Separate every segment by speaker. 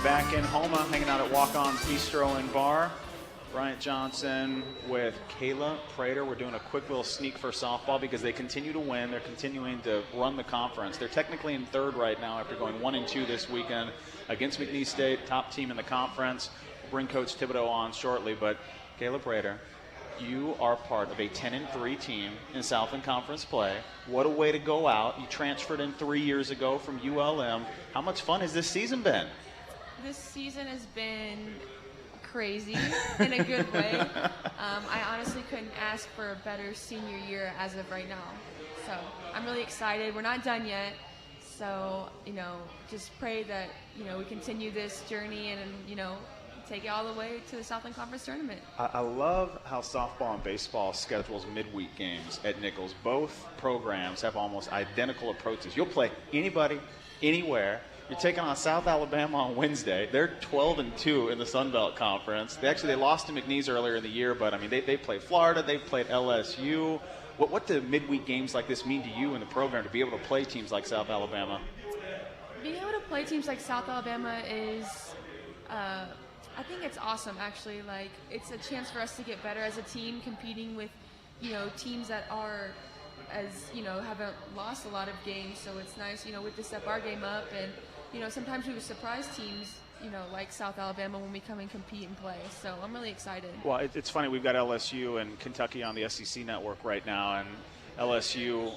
Speaker 1: Back in Houma, hanging out at Walk-On's Bistreaux and Bar. Bryant Johnson with Kayla, Prater. We're doing a quick little sneak for softball because they continue to win. They're continuing to run the conference. They're technically in third right now after going 1-2 this weekend against McNeese State, top team in the conference. We'll bring Coach Thibodeau on shortly, but Kayla Prater, you are part of a 10-3 team in Southland Conference play. What a way to go out. You transferred in 3 years ago from ULM. How much fun has this season been?
Speaker 2: This season has been crazy in a good way. I honestly couldn't ask for a better senior year as of right now. So I'm really excited. We're not done yet. So, just pray that, we continue this journey and, take it all the way to the Southland Conference Tournament.
Speaker 1: I love how softball and baseball schedules midweek games at Nichols. Both programs have almost identical approaches. You'll play anybody, anywhere. You're taking on South Alabama on Wednesday. They're 12-2 in the Sun Belt Conference. They lost to McNeese earlier in the year, but they played Florida. They played LSU. What do midweek games like this mean to you in the program to be able to play teams like South Alabama?
Speaker 2: Being able to play teams like South Alabama is, I think it's awesome, actually. Like, it's a chance for us to get better as a team, competing with, teams that are, haven't lost a lot of games. So it's nice, to step our game up. And, sometimes we would surprise teams, like South Alabama when we come and compete and play. So I'm really excited. Well,
Speaker 1: it's funny. We've got LSU and Kentucky on the SEC network right now, and LSU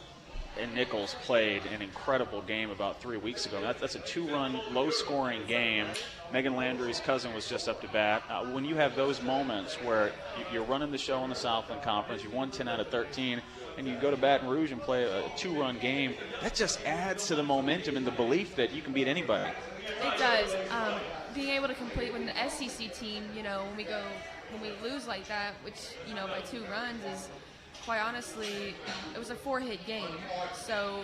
Speaker 1: and Nichols played an incredible game about 3 weeks ago. That's a two-run, low-scoring game. Megan Landry's cousin was just up to bat. When you have those moments where you're running the show in the Southland Conference, you won 10 out of 13, and you go to Baton Rouge and play a two-run game, that just adds to the momentum and the belief that you can beat anybody.
Speaker 2: It does. Being able to complete with the SEC team, when we lose like that, which, by 2 runs is, quite honestly, it was a 4-hit game.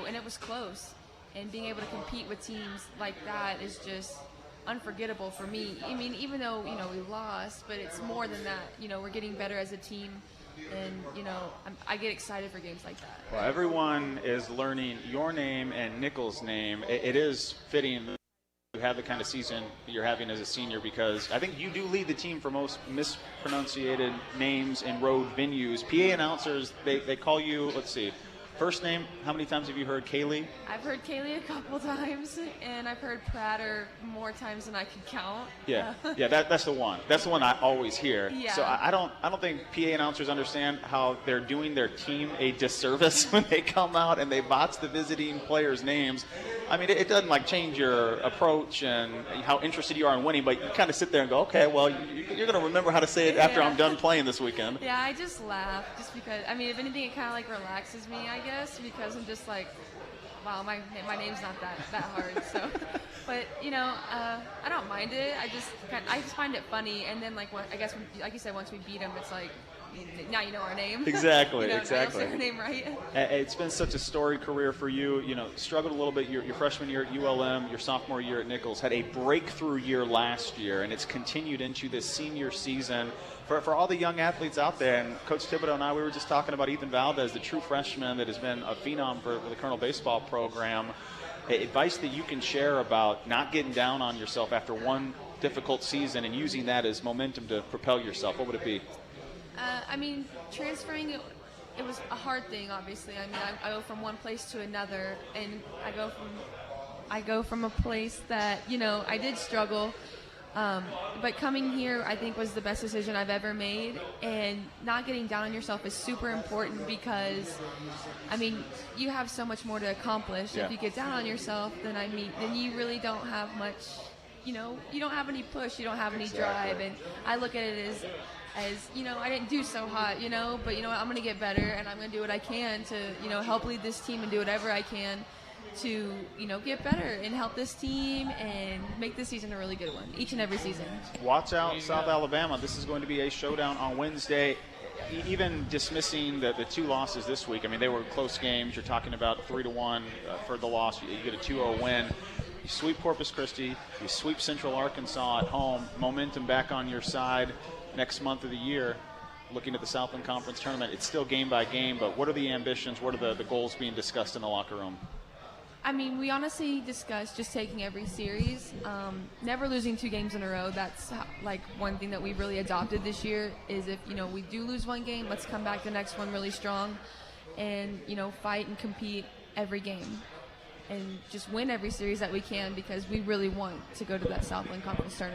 Speaker 2: And it was close. And being able to compete with teams like that is just unforgettable for me. I mean, even though, we lost, but it's more than that. We're getting better as a team. And, I get excited for games like that.
Speaker 1: Well, everyone is learning your name and Nichols' name. It is fitting you have the kind of season you're having as a senior, because I think you do lead the team for most mispronunciated names in road venues. PA announcers, they call you, let's see, first name, how many times have you heard Kaylee?
Speaker 2: I've heard Kaylee a couple times, and I've heard Prater more times than I can count.
Speaker 1: Yeah, that's the one. That's the one I always hear.
Speaker 2: Yeah.
Speaker 1: So I don't think PA announcers understand how they're doing their team a disservice when they come out and they botch the visiting players' names. I mean, it doesn't change your approach and how interested you are in winning, but you kind of sit there and go, okay, well, you're going to remember how to say it after I'm done playing this weekend.
Speaker 2: Yeah, I just laugh just because, if anything, it kind of relaxes me, I guess, because I'm just like, wow, my name's not that hard. So, but I don't mind it. I just find it funny. And then like you said, once we beat them, it's like, now you know our name.
Speaker 1: Exactly.
Speaker 2: Now say our name right.
Speaker 1: It's been such a storied career for you. Struggled a little bit your freshman year at ULM, your sophomore year at Nichols, had a breakthrough year last year, and it's continued into this senior season. For all the young athletes out there, and Coach Thibodeau and I, we were just talking about Ethan Valdez, the true freshman that has been a phenom for the Colonel baseball program. Advice that you can share about not getting down on yourself after one difficult season and using that as momentum to propel yourself, what would it be?
Speaker 2: Transferring, it was a hard thing, obviously. I go from one place to another, and I go from a place that, I did struggle. But coming here, I think, was the best decision I've ever made. And not getting down on yourself is super important because, you have so much more to accomplish.
Speaker 1: Yeah.
Speaker 2: If you get down on yourself, then you really don't have much, you don't have any push, you don't have any drive. And I look at it as I didn't do so hot, but I'm going to get better, and I'm going to do what I can to, help lead this team and do whatever I can to, get better and help this team and make this season a really good one, each and every season.
Speaker 1: Watch out, South Alabama. This is going to be a showdown on Wednesday. Even dismissing the 2 losses this week, they were close games. You're talking about 3-1 for the loss. You get a 2-0 win. You sweep Corpus Christi. You sweep Central Arkansas at home. Momentum back on your side. Next month of the year, looking at the Southland Conference Tournament, it's still game by game, but what are the ambitions? What are the goals being discussed in the locker room?
Speaker 2: I mean, we honestly discussed just taking every series, never losing 2 games in a row. That's like one thing that we really adopted this year is if, we do lose one game, let's come back the next one really strong and, fight and compete every game and just win every series that we can because we really want to go to that Southland Conference tournament.